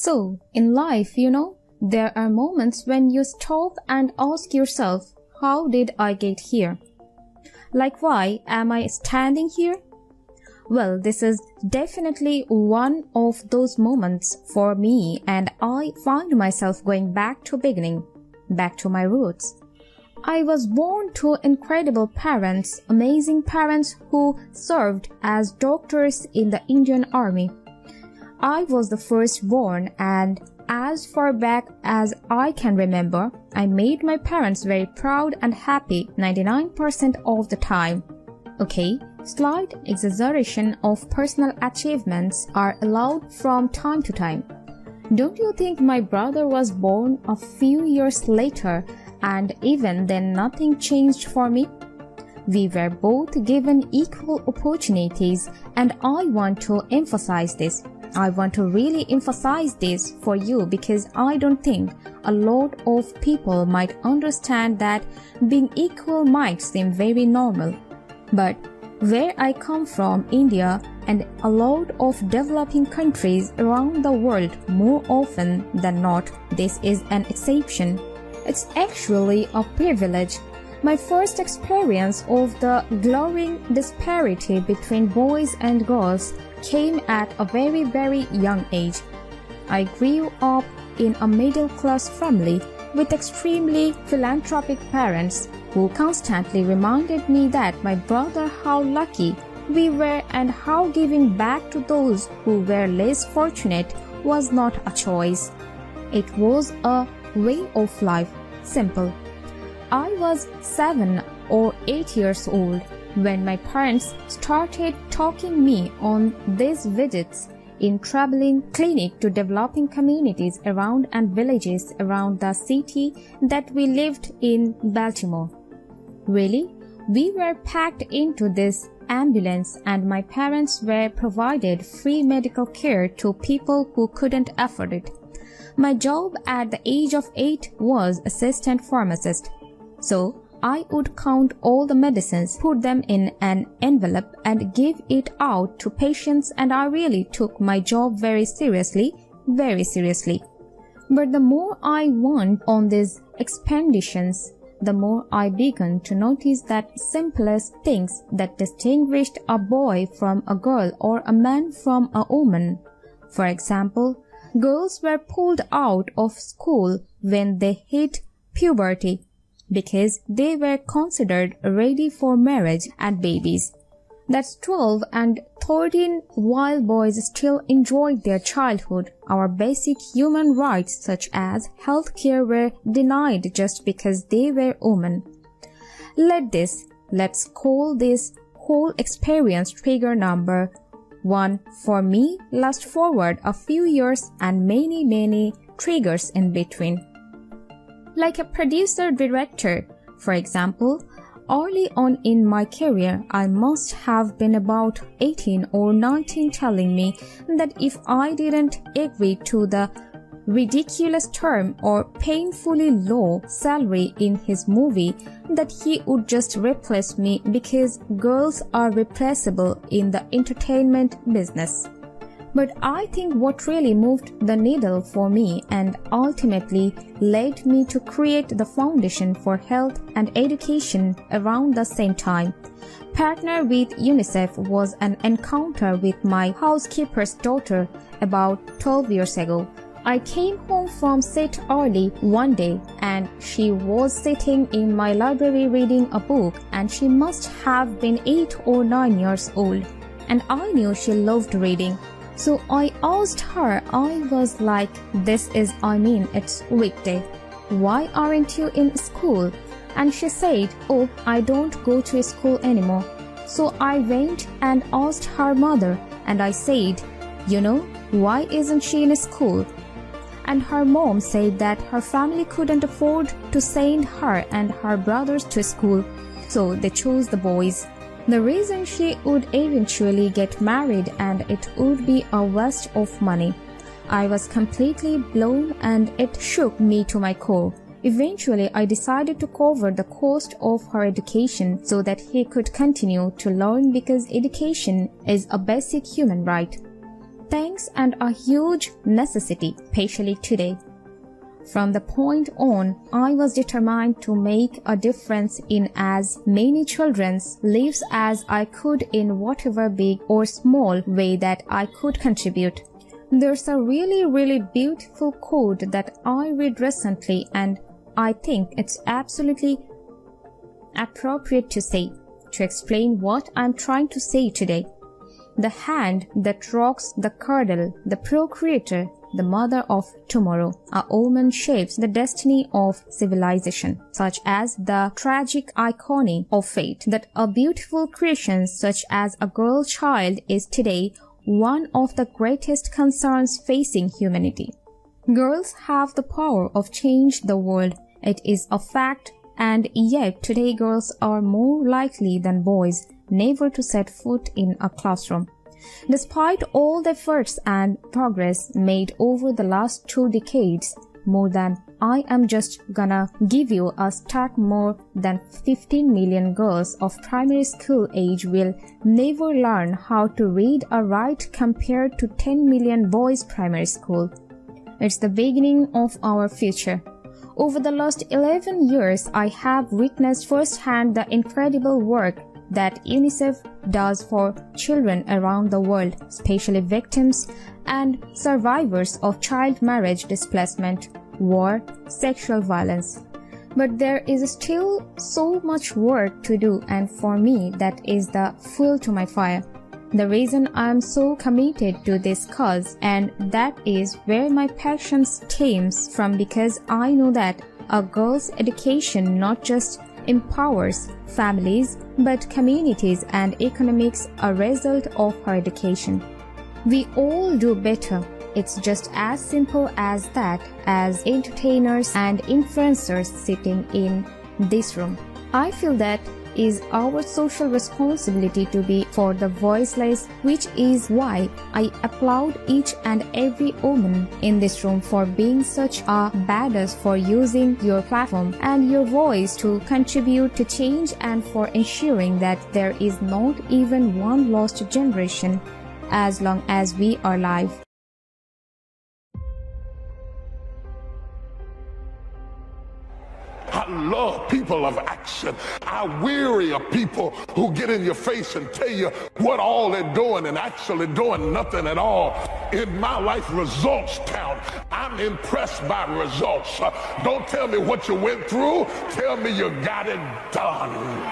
So, in life, there are moments when you stop and ask yourself, how did I get here? Like, why am I standing here? Well, this is definitely one of those moments for me, and I find myself going back to beginning, back to my roots. I was born to incredible parents, amazing parents who served as doctors in the Indian Army. I was the firstborn, and as far back as I can remember, I made my parents very proud and happy 99% of the time. Okay, slight exaggeration of personal achievements are allowed from time to time. Don't you think my brother was born a few years later, and even then nothing changed for me? We were both given equal opportunities, and I want to emphasize this. I want to really emphasize this for you because I don't think a lot of people might understand that being equal might seem very normal. But where I come from, India, and a lot of developing countries around the world, more often than not, this is an exception. It's actually a privilege. My first experience of the glaring disparity between boys and girls came at a very, very young age. I grew up in a middle-class family with extremely philanthropic parents who constantly reminded me that my brother how lucky we were and how giving back to those who were less fortunate was not a choice. It was a way of life. Simple. I was 7 or 8 years old when my parents started talking me on these visits in traveling clinic to developing communities around and villages around the city that we lived in, Baltimore. Really, we were packed into this ambulance and my parents were provided free medical care to people who couldn't afford it. My job at the age of 8 was assistant pharmacist. So, I would count all the medicines, put them in an envelope and give it out to patients, and I really took my job very seriously. But the more I went on these expeditions, the more I began to notice that simplest things that distinguished a boy from a girl or a man from a woman. For example, girls were pulled out of school when they hit puberty, because they were considered ready for marriage and babies. That's 12 and 13 while boys still enjoyed their childhood. Our basic human rights such as health care were denied just because they were women. Let's call this whole experience trigger number 1 for me. Last forward a few years and many triggers in between. Like a producer-director, for example, early on in my career, I must have been about 18 or 19 telling me that if I didn't agree to the ridiculous term or painfully low salary in his movie, that he would just replace me because girls are replaceable in the entertainment business. But I think what really moved the needle for me and ultimately led me to create the Foundation for Health and Education around the same time, partner with UNICEF, was an encounter with my housekeeper's daughter about 12 years ago. I came home from set early one day and she was sitting in my library reading a book, and she must have been 8 or 9 years old, and I knew she loved reading. So I asked her, I was like, it's weekday. Why aren't you in school? And she said, oh, I don't go to school anymore. So I went and asked her mother, and I said, why isn't she in school? And her mom said that her family couldn't afford to send her and her brothers to school, so they chose the boys. The reason she would eventually get married and it would be a waste of money. I was completely blown and it shook me to my core. Eventually, I decided to cover the cost of her education so that he could continue to learn because education is a basic human right. thanks and a huge necessity, especially today. From the point on, I was determined to make a difference in as many children's lives as I could in whatever big or small way that I could contribute. There's a really beautiful quote that I read recently, and I think it's absolutely appropriate to explain what I'm trying to say today. The hand that rocks the cradle, the procreator, the mother of tomorrow. A woman shapes the destiny of civilization, such as the tragic irony of fate that a beautiful creation such as a girl child is today one of the greatest concerns facing humanity. Girls have the power of change the world. It is a fact, and yet today girls are more likely than boys never to set foot in a classroom. Despite all the efforts and progress made over the last 2 decades, more than I am just gonna give you a stat, more than 15 million girls of primary school age will never learn how to read or write compared to 10 million boys primary school. It's the beginning of our future. Over the last 11 years, I have witnessed firsthand the incredible work that UNICEF does for children around the world, especially victims and survivors of child marriage, displacement, war, sexual violence. But there is still so much work to do, and for me that is the fuel to my fire. The reason I am so committed to this cause, and that is where my passion stems from, because I know that a girl's education not just empowers families but communities and economics a result of her education. We all do better. It's just as simple as that, as entertainers and influencers sitting in this room. I feel that is our social responsibility to be for the voiceless, which is why I applaud each and every woman in this room for being such a badass, for using your platform and your voice to contribute to change, and for ensuring that there is not even one lost generation as long as we are alive. I love people of action. I weary of people who get in your face and tell you what all they're doing and actually doing nothing at all. In my life, results count. I'm impressed by results. Don't tell me what you went through. Tell me you got it done.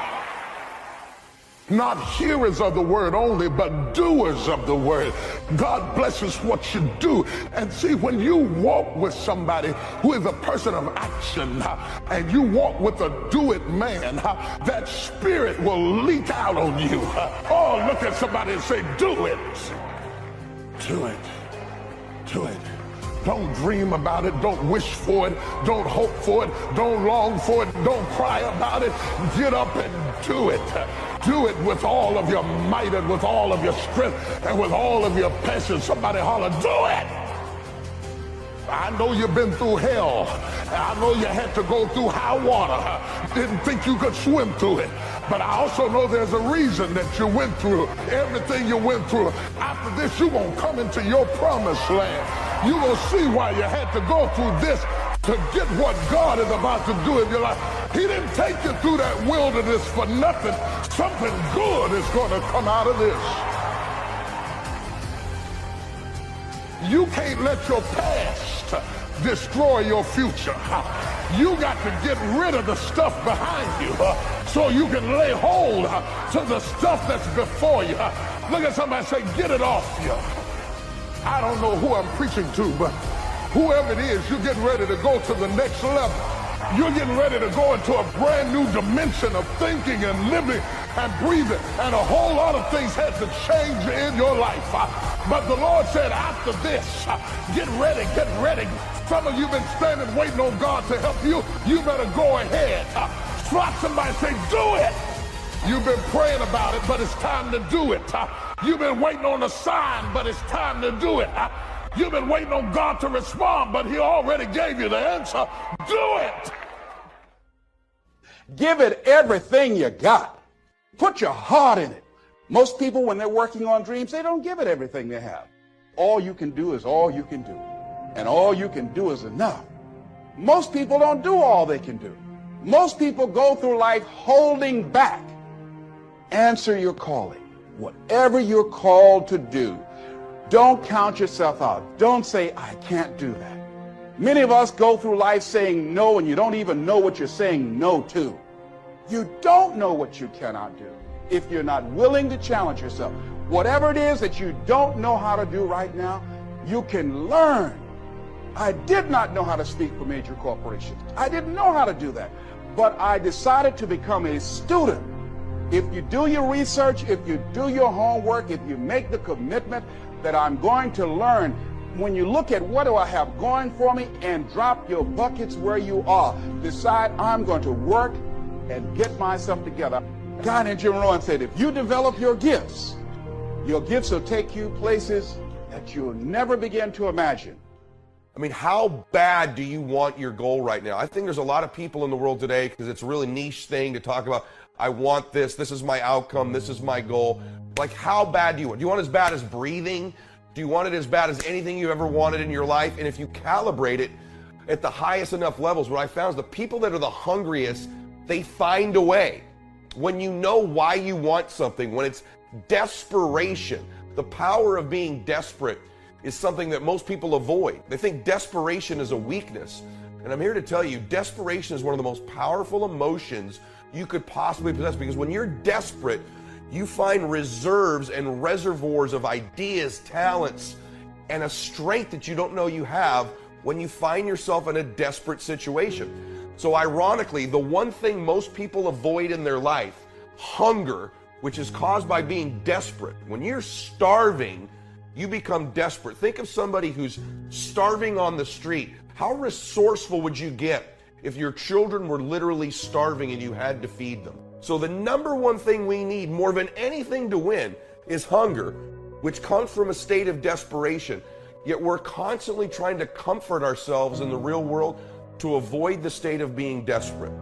Not hearers of the word only, but doers of the word. God blesses what you do. And see, when you walk with somebody who is a person of action, and you walk with a do-it man, that spirit will leak out on you. Oh, look at somebody and say, do it. Do it. Do it. Don't dream about it. Don't wish for it. Don't hope for it. Don't long for it. Don't cry about it. Get up and do it. Do it with all of your might and with all of your strength and with all of your passion. Somebody holler, do it! I know you've been through hell. I know you had to go through high water. Didn't think you could swim through it. But I also know there's a reason that you went through everything you went through. After this, you're going to come into your promised land. You're going to see why you had to go through this to get what God is about to do in your life. He didn't take you through that wilderness for nothing. Something good is going to come out of this. You can't let your past destroy your future. You got to get rid of the stuff behind you so you can lay hold to the stuff that's before you. Look at somebody and say, get it off you. I don't know who I'm preaching to, but whoever it is, you're getting ready to go to the next level. You're getting ready to go into a brand new dimension of thinking and living and breathing. And a whole lot of things had to change in your life. But the Lord said, after this, get ready, get ready. Some of you have been standing waiting on God to help you. You better go ahead. Slap somebody and say, do it. You've been praying about it, but it's time to do it. You've been waiting on a sign, but it's time to do it. You've been waiting on God to respond, but he already gave you the answer. Do it. Give it everything you got. Put your heart in it. Most people, when they're working on dreams, they don't give it everything they have. all you can do is all you can do. And all you can do is enough. Most people don't do all they can do. Most people go through life holding back. Answer your calling. Whatever you're called to do, don't count yourself out. Don't say, I can't do that. Many of us go through life saying no, and you don't even know what you're saying no to. You don't know what you cannot do if you're not willing to challenge yourself. Whatever it is that you don't know how to do right now, you can learn. I did not know how to speak for major corporations. I didn't know how to do that. But I decided to become a student. If you do your research, if you do your homework, if you make the commitment that I'm going to learn, when you look at what do I have going for me and drop your buckets where you are, decide I'm going to work and get myself together. A guy named Jim Rohn said, if you develop your gifts will take you places that you'll never begin to imagine. I mean, how bad do you want your goal right now? I think there's a lot of people in the world today, because it's a really niche thing to talk about, I want this, this is my outcome, this is my goal. Like, how bad do you want? Do you want as bad as breathing? Do you want it as bad as anything you ever wanted in your life? And if you calibrate it at the highest enough levels, what I found is the people that are the hungriest, they find a way. When you know why you want something, when it's desperation, the power of being desperate is something that most people avoid. They think desperation is a weakness. And I'm here to tell you, desperation is one of the most powerful emotions you could possibly possess, because when you're desperate, you find reserves and reservoirs of ideas, talents, and a strength that you don't know you have when you find yourself in a desperate situation. So ironically, the one thing most people avoid in their life, hunger, which is caused by being desperate. When you're starving, you become desperate. Think of somebody who's starving on the street. How resourceful would you get if your children were literally starving and you had to feed them? So the number one thing we need more than anything to win is hunger, which comes from a state of desperation. Yet we're constantly trying to comfort ourselves in the real world to avoid the state of being desperate.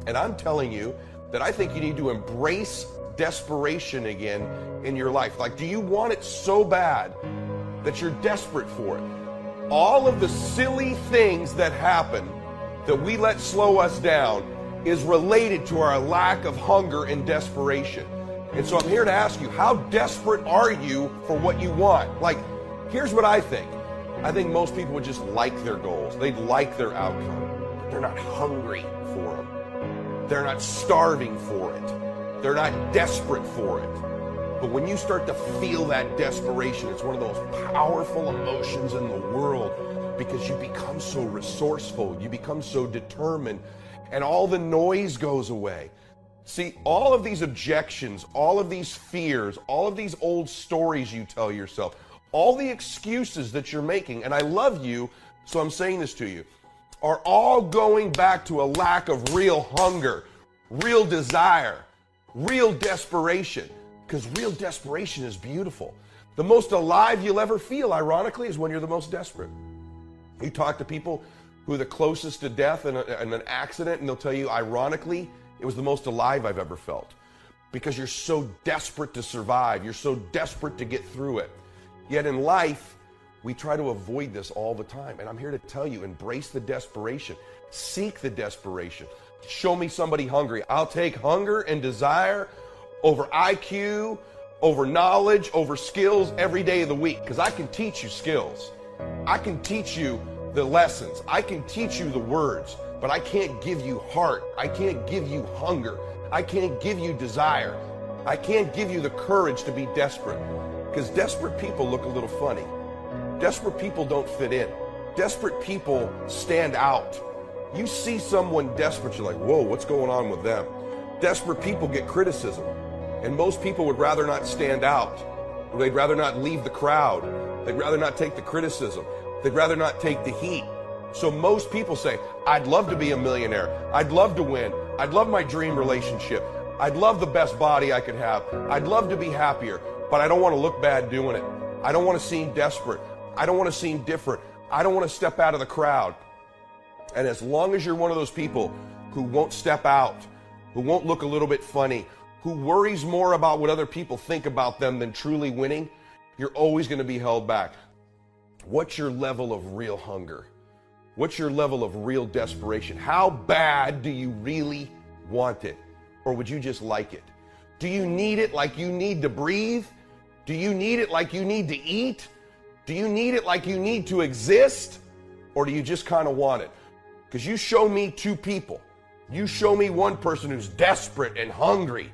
And I'm telling you that I think you need to embrace desperation again in your life. Like, do you want it so bad that you're desperate for it? All of the silly things that happen that we let slow us down is related to our lack of hunger and desperation. And so I'm here to ask you, how desperate are you for what you want? Like, here's what I think. I think most people would just like their goals. They'd like their outcome. They're not hungry for them. They're not starving for it. They're not desperate for it. But when you start to feel that desperation, it's one of the most powerful emotions in the world, because you become so resourceful, you become so determined, and all the noise goes away. See, all of these objections, all of these fears, all of these old stories you tell yourself, all the excuses that you're making, and I love you, so I'm saying this to you, are all going back to a lack of real hunger, real desire, real desperation. Because real desperation is beautiful. The most alive you'll ever feel, ironically, is when you're the most desperate. You talk to people who are the closest to death in an accident, and they'll tell you, ironically, it was the most alive I've ever felt. Because you're so desperate to survive. You're so desperate to get through it. Yet in life, we try to avoid this all the time. And I'm here to tell you, embrace the desperation. Seek the desperation. Show me somebody hungry. I'll take hunger and desire over IQ, over knowledge, over skills every day of the week. Because I can teach you skills. I can teach you the lessons. I can teach you the words. But I can't give you heart. I can't give you hunger. I can't give you desire. I can't give you the courage to be desperate. Because desperate people look a little funny. Desperate people don't fit in. Desperate people stand out. You see someone desperate, you're like, whoa, what's going on with them? Desperate people get criticism. And most people would rather not stand out. They'd rather not leave the crowd. They'd rather not take the criticism. They'd rather not take the heat. So most people say, I'd love to be a millionaire. I'd love to win. I'd love my dream relationship. I'd love the best body I could have. I'd love to be happier, but I don't want to look bad doing it. I don't want to seem desperate. I don't want to seem different. I don't want to step out of the crowd. And as long as you're one of those people who won't step out, who won't look a little bit funny, who worries more about what other people think about them than truly winning, You're always going to be held back. What's your level of real hunger? What's your level of real desperation? How bad do you really want it? Or would you just like it? Do you need it like you need to breathe? Do you need it like you need to eat? Do you need it like you need to exist? Or do you just kind of want it? Because you show me two people. You show me one person who's desperate and hungry.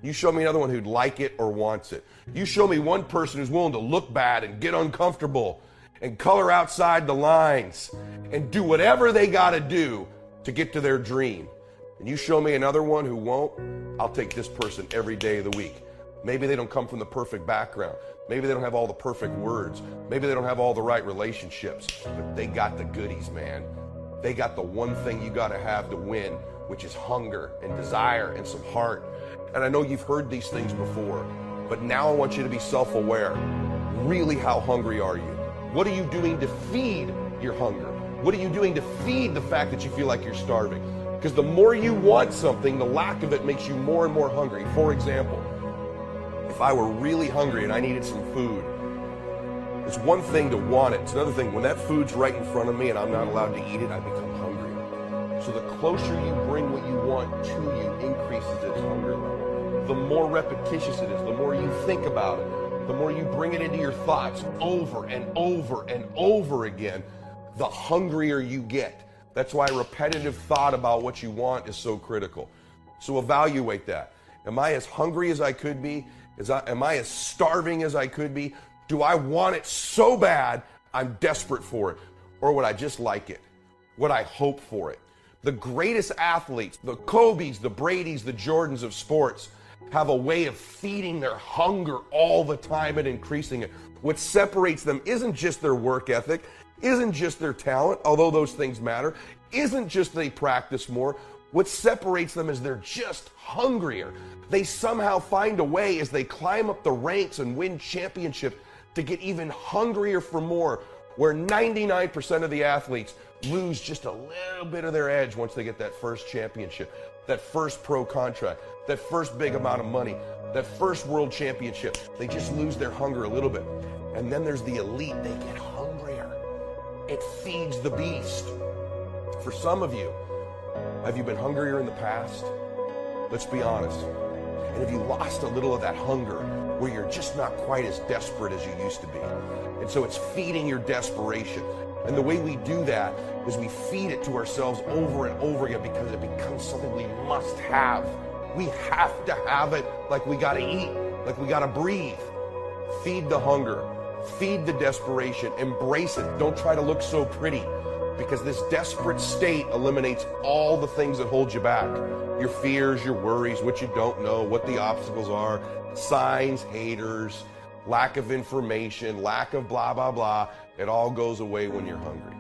You show me another one who'd like it or wants it. You show me one person who's willing to look bad and get uncomfortable and color outside the lines and do whatever they got to do to get to their dream. And you show me another one who won't, I'll take this person every day of the week. Maybe they don't come from the perfect background. Maybe they don't have all the perfect words. Maybe they don't have all the right relationships, but they got the goodies, man. They got the one thing you got to have to win, which is hunger and desire and some heart. And I know you've heard these things before, but now I want you to be self-aware. Really, how hungry are you? What are you doing to feed your hunger? What are you doing to feed the fact that you feel like you're starving? Because the more you want something, the lack of it makes you more and more hungry. For example, if I were really hungry and I needed some food, it's one thing to want it. It's another thing, when that food's right in front of me and I'm not allowed to eat it, I become hungry. So the closer you bring what you want to you increases its hunger level. The more repetitious it is, the more you think about it, the more you bring it into your thoughts over and over and over again, the hungrier you get. That's why repetitive thought about what you want is so critical. So evaluate that. Am I as hungry as I could be? Am I as starving as I could be? Do I want it so bad I'm desperate for it? Or would I just like it? Would I hope for it? The greatest athletes, the Kobes, the Bradys, the Jordans of sports, have a way of feeding their hunger all the time and increasing it. What separates them isn't just their work ethic, isn't just their talent, although those things matter, isn't just they practice more. What separates them is they're just hungrier. They somehow find a way as they climb up the ranks and win championships to get even hungrier for more, where 99% of the athletes lose just a little bit of their edge once they get that first championship, that first pro contract, that first big amount of money, that first world championship. They just lose their hunger a little bit. And then there's the elite. They get hungrier. It feeds the beast. For some of you, have you been hungrier in the past? Let's be honest. And have you lost a little of that hunger where you're just not quite as desperate as you used to be? And so it's feeding your desperation. And the way we do that is we feed it to ourselves over and over again because it becomes something we must have. We have to have it, like we gotta eat, like we gotta breathe. Feed the hunger, feed the desperation, embrace it. Don't try to look so pretty, because this desperate state eliminates all the things that hold you back. Your fears, your worries, what you don't know, what the obstacles are, signs, haters, lack of information, lack of blah, blah, blah. It all goes away when you're hungry.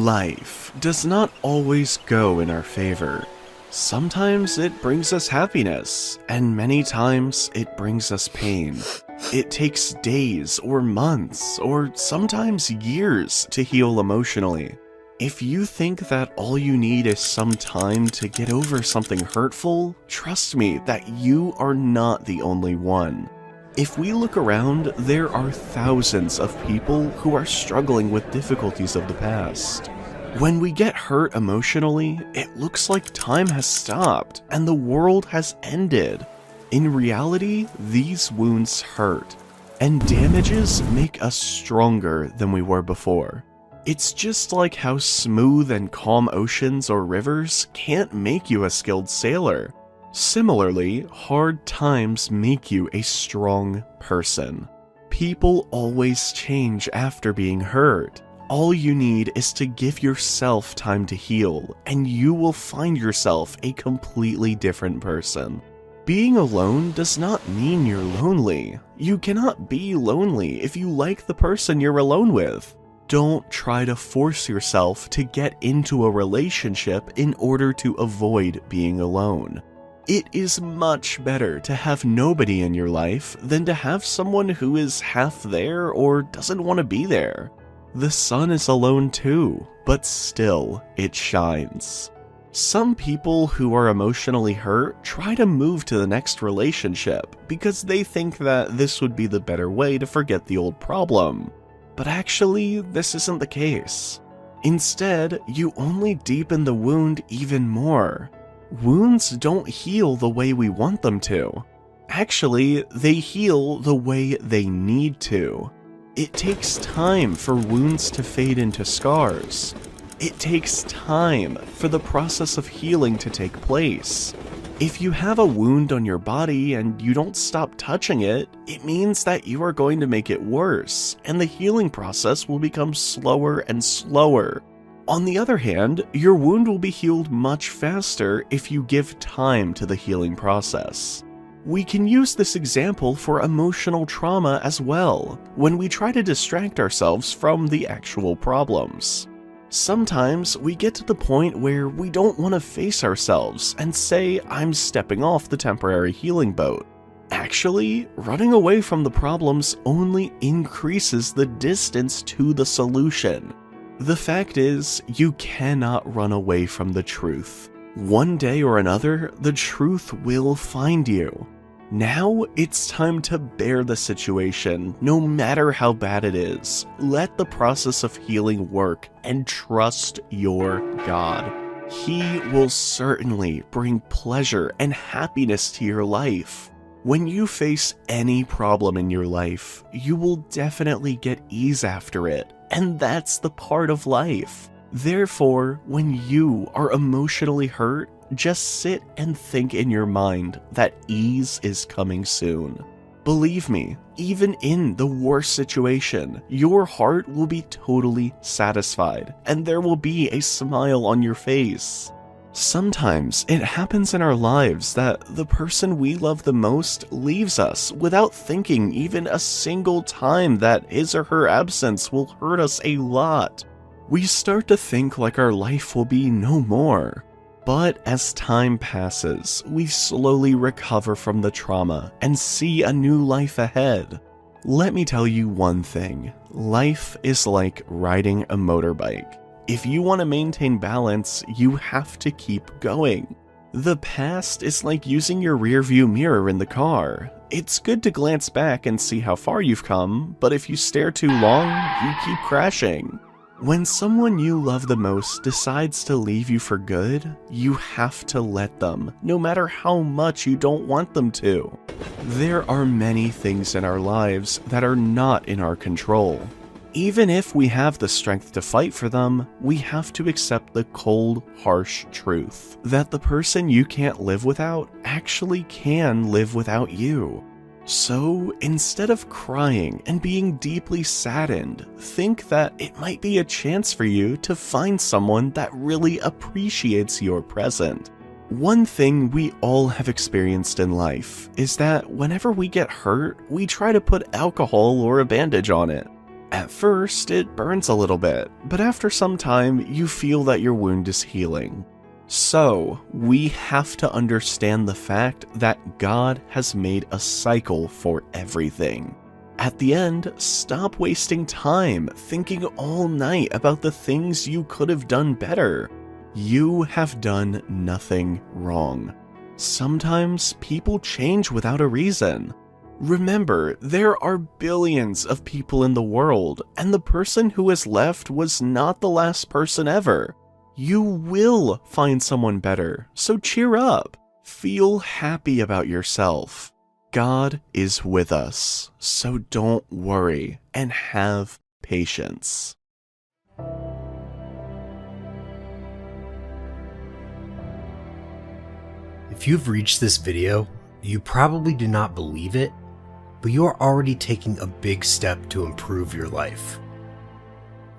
Life does not always go in our favor. Sometimes it brings us happiness, and many times it brings us pain. It takes days or months or sometimes years to heal emotionally. If you think that all you need is some time to get over something hurtful, trust me that you are not the only one. If we look around, there are thousands of people who are struggling with difficulties of the past. When we get hurt emotionally, it looks like time has stopped and the world has ended. In reality, these wounds hurt, and damages make us stronger than we were before. It's just like how smooth and calm oceans or rivers can't make you a skilled sailor. Similarly, hard times make you a strong person. People always change after being hurt. All you need is to give yourself time to heal, and you will find yourself a completely different person. Being alone does not mean you're lonely. You cannot be lonely if you like the person you're alone with. Don't try to force yourself to get into a relationship in order to avoid being alone. It is much better to have nobody in your life than to have someone who is half there or doesn't want to be there. The sun is alone too, but still it shines. Some people who are emotionally hurt try to move to the next relationship because they think that this would be the better way to forget the old problem. But actually, this isn't the case. Instead, you only deepen the wound even more. Wounds don't heal the way we want them to. Actually, they heal the way they need to. It takes time for wounds to fade into scars. It takes time for the process of healing to take place. If you have a wound on your body and you don't stop touching it, it means that you are going to make it worse, and the healing process will become slower and slower. On the other hand, your wound will be healed much faster if you give time to the healing process. We can use this example for emotional trauma as well, when we try to distract ourselves from the actual problems. Sometimes we get to the point where we don't want to face ourselves and say, I'm stepping off the temporary healing boat. Actually, running away from the problems only increases the distance to the solution. The fact is, you cannot run away from the truth. One day or another, the truth will find you. Now, it's time to bear the situation, no matter how bad it is. Let the process of healing work and trust your God. He will certainly bring pleasure and happiness to your life. When you face any problem in your life, you will definitely get ease after it, and that's the part of life. Therefore, when you are emotionally hurt, just sit and think in your mind that ease is coming soon. Believe me, even in the worst situation, your heart will be totally satisfied, and there will be a smile on your face. Sometimes it happens in our lives that the person we love the most leaves us without thinking even a single time that his or her absence will hurt us a lot. We start to think like our life will be no more. But as time passes, we slowly recover from the trauma and see a new life ahead. Let me tell you one thing. Life is like riding a motorbike. If you want to maintain balance, you have to keep going. The past is like using your rearview mirror in the car. It's good to glance back and see how far you've come, but if you stare too long, you keep crashing. When someone you love the most decides to leave you for good, you have to let them, no matter how much you don't want them to. There are many things in our lives that are not in our control. Even if we have the strength to fight for them, we have to accept the cold, harsh truth that the person you can't live without actually can live without you. So, instead of crying and being deeply saddened, think that it might be a chance for you to find someone that really appreciates your present. One thing we all have experienced in life is that whenever we get hurt, we try to put alcohol or a bandage on it. At first, it burns a little bit, but after some time, you feel that your wound is healing. So, we have to understand the fact that God has made a cycle for everything. At the end, stop wasting time thinking all night about the things you could have done better. You have done nothing wrong. Sometimes people change without a reason. Remember, there are billions of people in the world, and the person who is left was not the last person ever. You will find someone better, so cheer up. Feel happy about yourself. God is with us, so don't worry and have patience. If you've reached this video, you probably do not believe it, but you are already taking a big step to improve your life.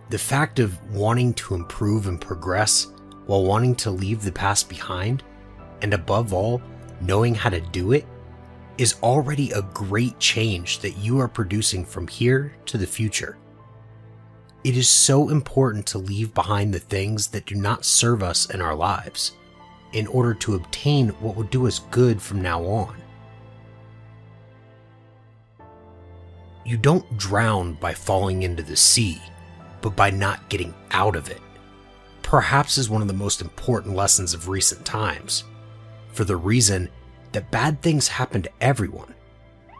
The fact of wanting to improve and progress while wanting to leave the past behind, and above all, knowing how to do it, is already a great change that you are producing from here to the future. It is so important to leave behind the things that do not serve us in our lives, in order to obtain what will do us good from now on. You don't drown by falling into the sea, but by not getting out of it. Perhaps is one of the most important lessons of recent times, for the reason that bad things happen to everyone.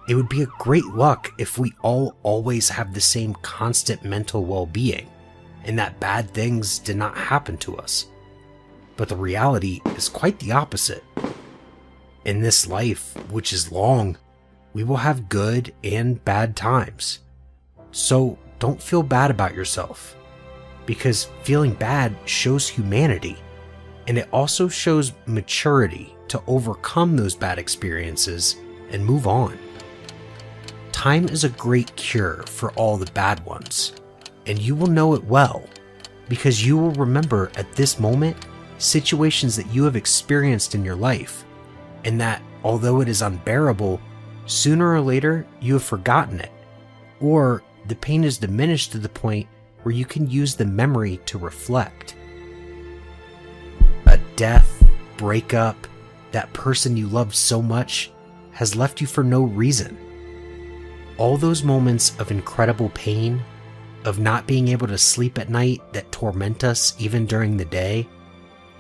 It would be a great luck if we all always have the same constant mental well-being, and that bad things did not happen to us. But the reality is quite the opposite. In this life, which is long, we will have good and bad times. So don't feel bad about yourself, because feeling bad shows humanity, and it also shows maturity to overcome those bad experiences and move on. Time is a great cure for all the bad ones, and you will know it well, because you will remember at this moment situations that you have experienced in your life, and that, although it is unbearable, sooner or later you have forgotten it, or the pain is diminished to the point where you can use the memory to reflect. A death, breakup, that person you loved so much has left you for no reason. All those moments of incredible pain, of not being able to sleep at night that torment us even during the day,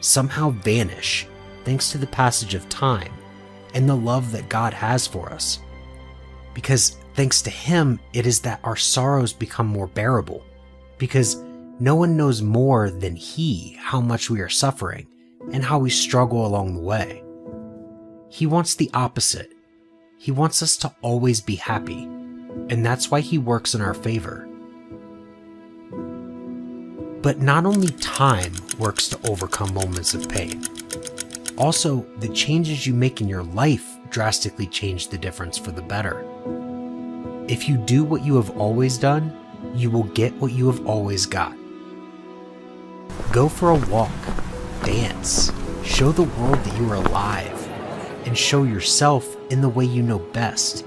somehow vanish thanks to the passage of time and the love that God has for us. Because thanks to Him, it is that our sorrows become more bearable, because no one knows more than He how much we are suffering and how we struggle along the way. He wants the opposite. He wants us to always be happy, and that's why He works in our favor. But not only time works to overcome moments of pain. Also, the changes you make in your life drastically change the difference for the better. If you do what you have always done, you will get what you have always got. Go for a walk, dance, show the world that you are alive, and show yourself in the way you know best.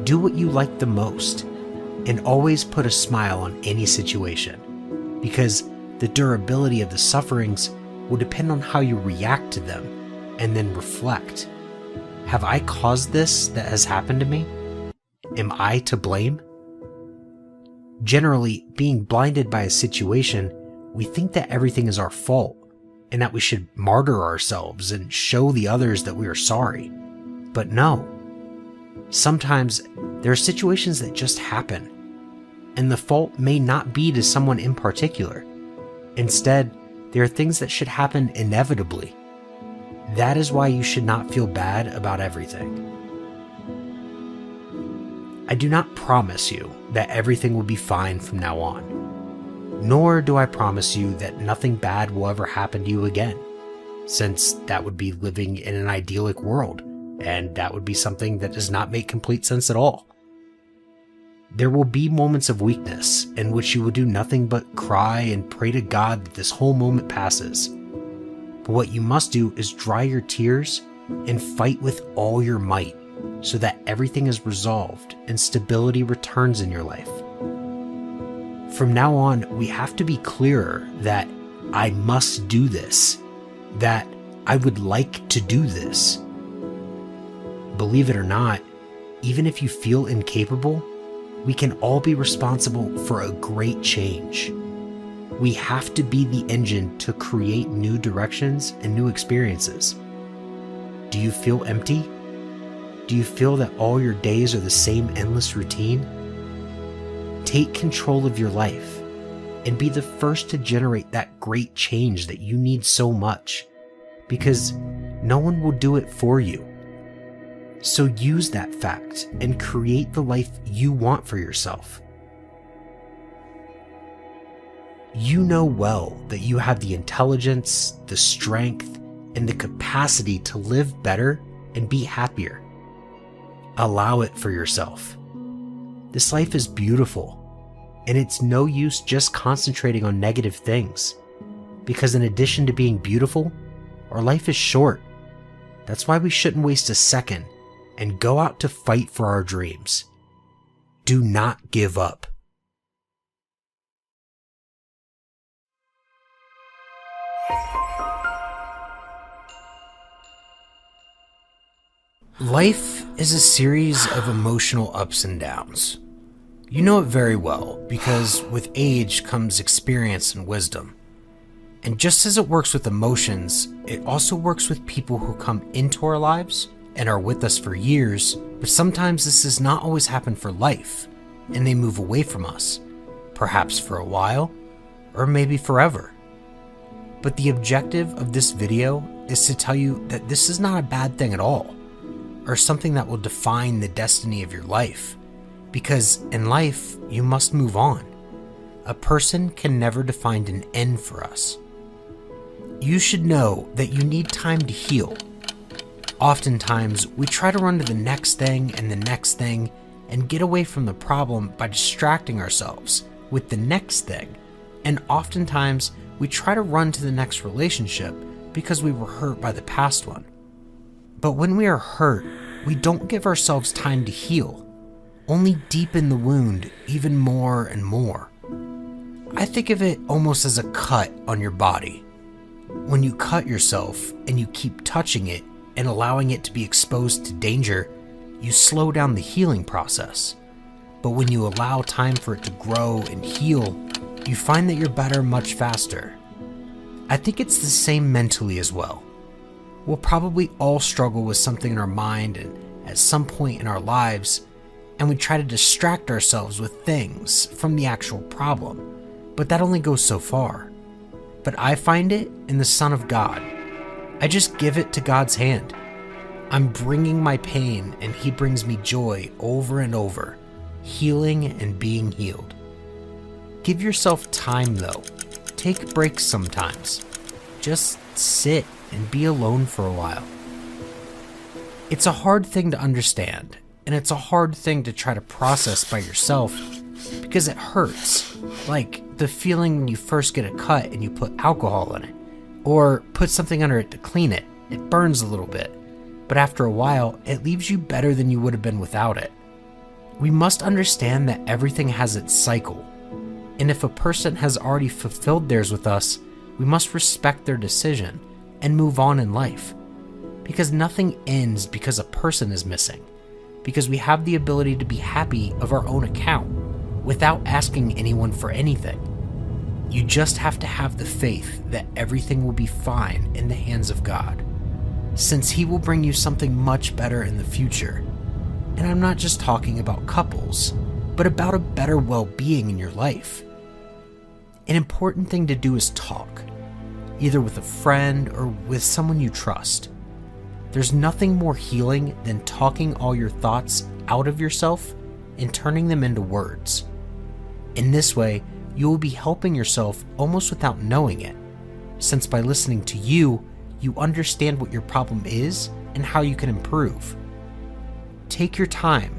Do what you like the most, and always put a smile on any situation, because the durability of the sufferings will depend on how you react to them, and then reflect. Have I caused this that has happened to me? Am I to blame? Generally, being blinded by a situation, we think that everything is our fault, and that we should martyr ourselves and show the others that we are sorry. But no. Sometimes there are situations that just happen, and the fault may not be to someone in particular. Instead, there are things that should happen inevitably. That is why you should not feel bad about everything. I do not promise you that everything will be fine from now on, nor do I promise you that nothing bad will ever happen to you again, since that would be living in an idyllic world, and that would be something that does not make complete sense at all. There will be moments of weakness in which you will do nothing but cry and pray to God that this whole moment passes. But what you must do is dry your tears and fight with all your might so that everything is resolved and stability returns in your life. From now on, we have to be clearer that I must do this, that I would like to do this. Believe it or not, even if you feel incapable, we can all be responsible for a great change. We have to be the engine to create new directions and new experiences. Do you feel empty? Do you feel that all your days are the same endless routine? Take control of your life and be the first to generate that great change that you need so much, because no one will do it for you. So use that fact and create the life you want for yourself. You know well that you have the intelligence, the strength, and the capacity to live better and be happier. Allow it for yourself. This life is beautiful, and it's no use just concentrating on negative things, because in addition to being beautiful, our life is short. That's why we shouldn't waste a second and go out to fight for our dreams. Do not give up. Life is a series of emotional ups and downs. You know it very well because with age comes experience and wisdom. And just as it works with emotions, it also works with people who come into our lives and are with us for years, but sometimes this does not always happen for life, and they move away from us, perhaps for a while, or maybe forever. But the objective of this video is to tell you that this is not a bad thing at all, or something that will define the destiny of your life, because in life, you must move on. A person can never define an end for us. You should know that you need time to heal. Oftentimes, we try to run to the next thing and the next thing and get away from the problem by distracting ourselves with the next thing. And oftentimes, we try to run to the next relationship because we were hurt by the past one. But when we are hurt, we don't give ourselves time to heal, only deepen the wound even more and more. I think of it almost as a cut on your body. When you cut yourself and you keep touching it and allowing it to be exposed to danger, you slow down the healing process. But when you allow time for it to grow and heal, you find that you're better much faster. I think it's the same mentally as well. We'll probably all struggle with something in our mind and at some point in our lives, and we try to distract ourselves with things from the actual problem, but that only goes so far. But I find it in the Son of God. I just give it to God's hand. I'm bringing my pain and He brings me joy over and over, healing and being healed. Give yourself time though. Take breaks sometimes. Just sit and be alone for a while. It's a hard thing to understand, and it's a hard thing to try to process by yourself because it hurts. Like the feeling when you first get a cut and you put alcohol in it, or put something under it to clean it. It burns a little bit, but after a while, it leaves you better than you would have been without it. We must understand that everything has its cycle, and if a person has already fulfilled theirs with us, we must respect their decision and move on in life. Because nothing ends because a person is missing, because we have the ability to be happy of our own account without asking anyone for anything. You just have to have the faith that everything will be fine in the hands of God, since He will bring you something much better in the future. And I'm not just talking about couples, but about a better well-being in your life. An important thing to do is talk, either with a friend or with someone you trust. There's nothing more healing than talking all your thoughts out of yourself and turning them into words. In this way, you will be helping yourself almost without knowing it, since by listening to you, you understand what your problem is and how you can improve. Take your time,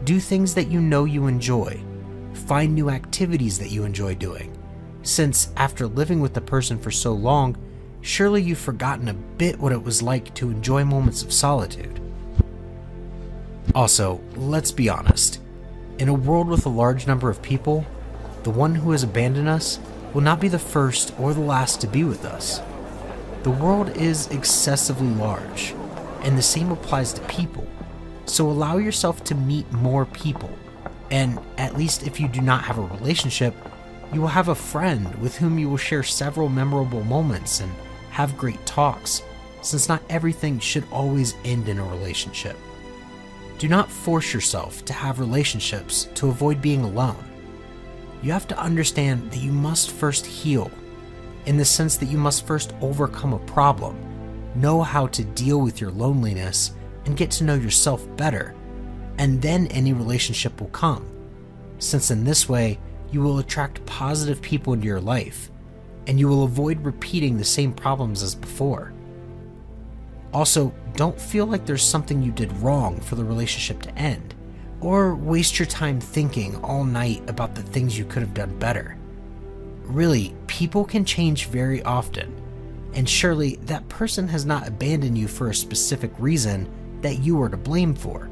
do things that you know you enjoy, find new activities that you enjoy doing, since after living with the person for so long, surely you've forgotten a bit what it was like to enjoy moments of solitude. Also, let's be honest, in a world with a large number of people, the one who has abandoned us will not be the first or the last to be with us. The world is excessively large, and the same applies to people. So allow yourself to meet more people, and at least if you do not have a relationship, you will have a friend with whom you will share several memorable moments and have great talks, since not everything should always end in a relationship. Do not force yourself to have relationships to avoid being alone. You have to understand that you must first heal, in the sense that you must first overcome a problem, know how to deal with your loneliness, and get to know yourself better, and then any relationship will come, since in this way you will attract positive people into your life, and you will avoid repeating the same problems as before. Also, don't feel like there's something you did wrong for the relationship to end, or waste your time thinking all night about the things you could have done better. Really, people can change very often, and surely that person has not abandoned you for a specific reason that you are to blame for,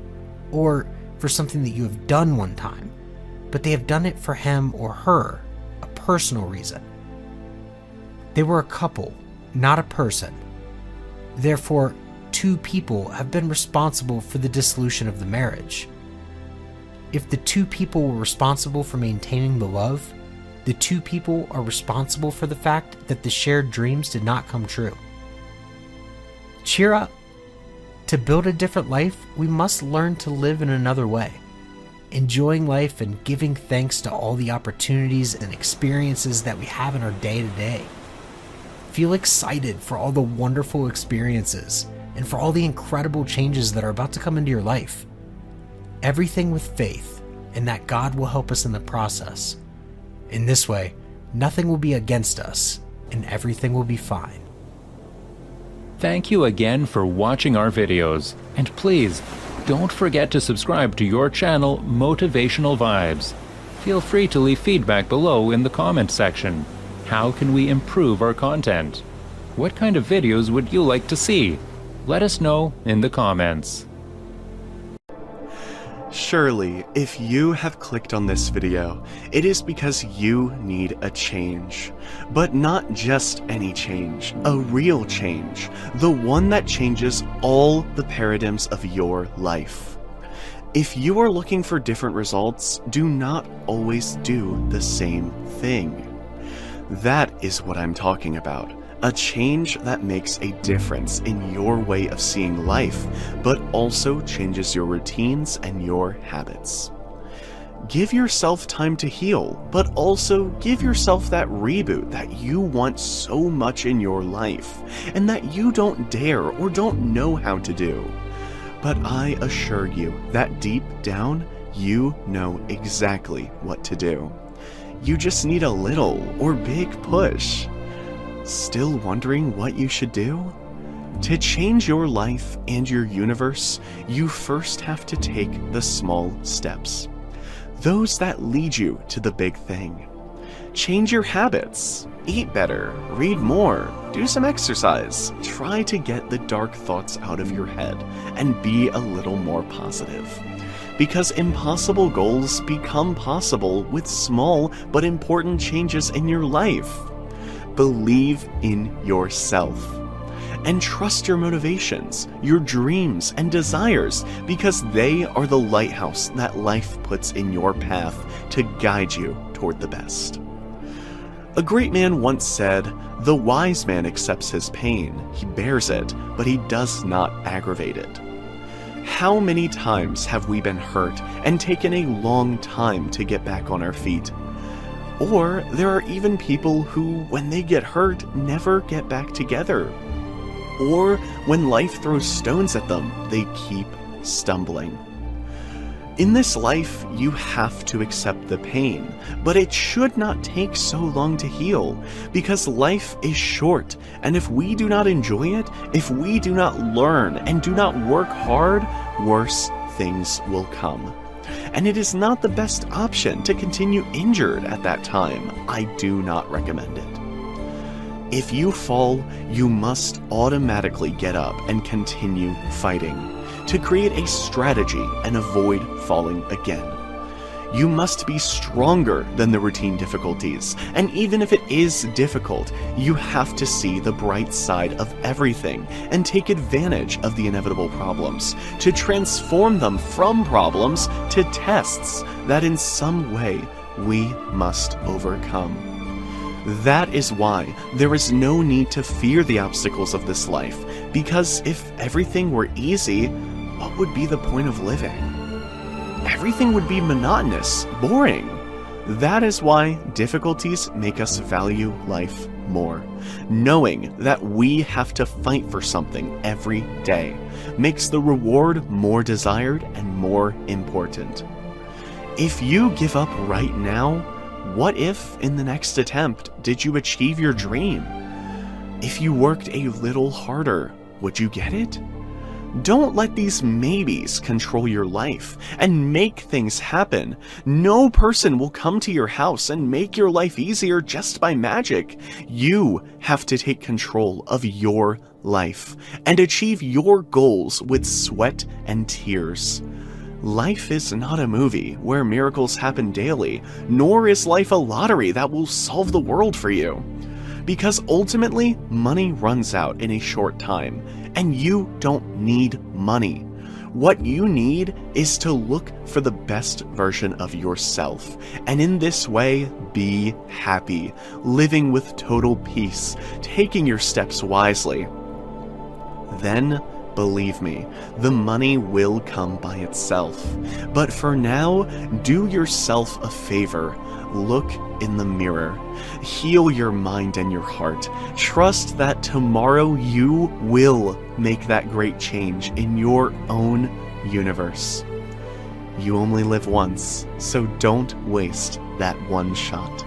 or for something that you have done one time, but they have done it for him or her, a personal reason. They were a couple, not a person. Therefore, two people have been responsible for the dissolution of the marriage. If the two people were responsible for maintaining the love, the two people are responsible for the fact that the shared dreams did not come true. Cheer up. To build a different life, we must learn to live in another way, enjoying life and giving thanks to all the opportunities and experiences that we have in our day-to-day. Feel excited for all the wonderful experiences and for all the incredible changes that are about to come into your life. Everything with faith, and that God will help us in the process. In this way, nothing will be against us, and everything will be fine. Thank you again for watching our videos, and please, don't forget to subscribe to your channel, Motivational Vibes. Feel free to leave feedback below in the comment section. How can we improve our content? What kind of videos would you like to see? Let us know in the comments. Surely, if you have clicked on this video, it is because you need a change. But not just any change, a real change. The one that changes all the paradigms of your life. If you are looking for different results, do not always do the same thing. That is what I'm talking about. A change that makes a difference in your way of seeing life, but also changes your routines and your habits. Give yourself time to heal, but also give yourself that reboot that you want so much in your life, and that you don't dare or don't know how to do. But I assure you that deep down, you know exactly what to do. You just need a little or big push. Still wondering what you should do? To change your life and your universe, you first have to take the small steps. Those that lead you to the big thing. Change your habits. Eat better. Read more. Do some exercise. Try to get the dark thoughts out of your head and be a little more positive. Because impossible goals become possible with small but important changes in your life. Believe in yourself. And trust your motivations, your dreams and desires, because they are the lighthouse that life puts in your path to guide you toward the best. A great man once said, "The wise man accepts his pain, he bears it, but he does not aggravate it." How many times have we been hurt and taken a long time to get back on our feet? Or there are even people who, when they get hurt, never get back together. Or when life throws stones at them, they keep stumbling. In this life, you have to accept the pain, but it should not take so long to heal, because life is short, and if we do not enjoy it, if we do not learn and do not work hard, worse things will come. And it is not the best option to continue injured at that time. I do not recommend it. If you fall, you must automatically get up and continue fighting, to create a strategy and avoid falling again. You must be stronger than the routine difficulties, and even if it is difficult, you have to see the bright side of everything and take advantage of the inevitable problems to transform them from problems to tests that in some way we must overcome. That is why there is no need to fear the obstacles of this life, because if everything were easy, what would be the point of living? Everything would be monotonous, boring. That is why difficulties make us value life more. Knowing that we have to fight for something every day makes the reward more desired and more important. If you give up right now, what if in the next attempt did you achieve your dream? If you worked a little harder, would you get it? Don't let these maybes control your life and make things happen. No person will come to your house and make your life easier just by magic. You have to take control of your life and achieve your goals with sweat and tears. Life is not a movie where miracles happen daily, nor is life a lottery that will solve the world for you. Because ultimately, money runs out in a short time, and you don't need money. What you need is to look for the best version of yourself, and in this way, be happy, living with total peace, taking your steps wisely. Then, believe me, the money will come by itself. But for now, do yourself a favor. Look in the mirror. Heal your mind and your heart. Trust that tomorrow you will make that great change in your own universe. You only live once, so don't waste that one shot.